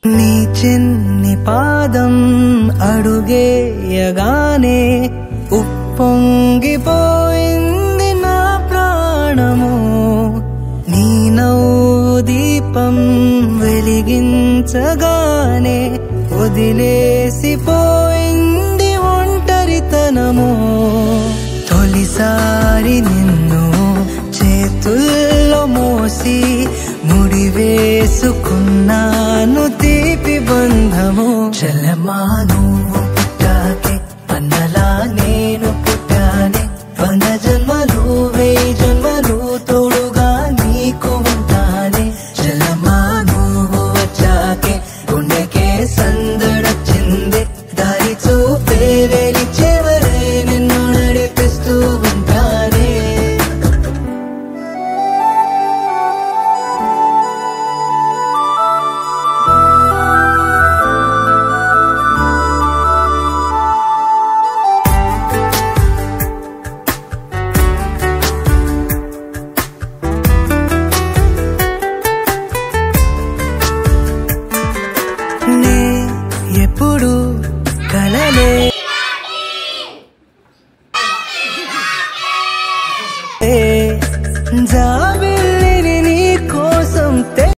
నీ చిన్ని పాదం అడుగేయగానే ఉప్పొంగిపోయింది నా ప్రాణము. నీ నవ్వు దీపం వెలిగించగానే వదిలేసిపోయింది ఒంటరితనము. తొలిసారి నిన్ను చేతుల్లో మోసి ముడివేసుకున్నాను తీపి బంధము. చెల్లెమ్మా నువ్వు పుట్టాకే అన్నలా నేను పుట్టానే. 100 జన్మలు 1000 జన్మలు తోడుగా నీకు ఉంటానే. చెల్లెమ్మా నువ్వు వచ్చాకే గుండెకే సందడొచ్చింది. దారి చూపే వేలి చివరే నిన్ను నడిపిస్తూ ఉంటానే. నే ఎప్పుడు కలలే జా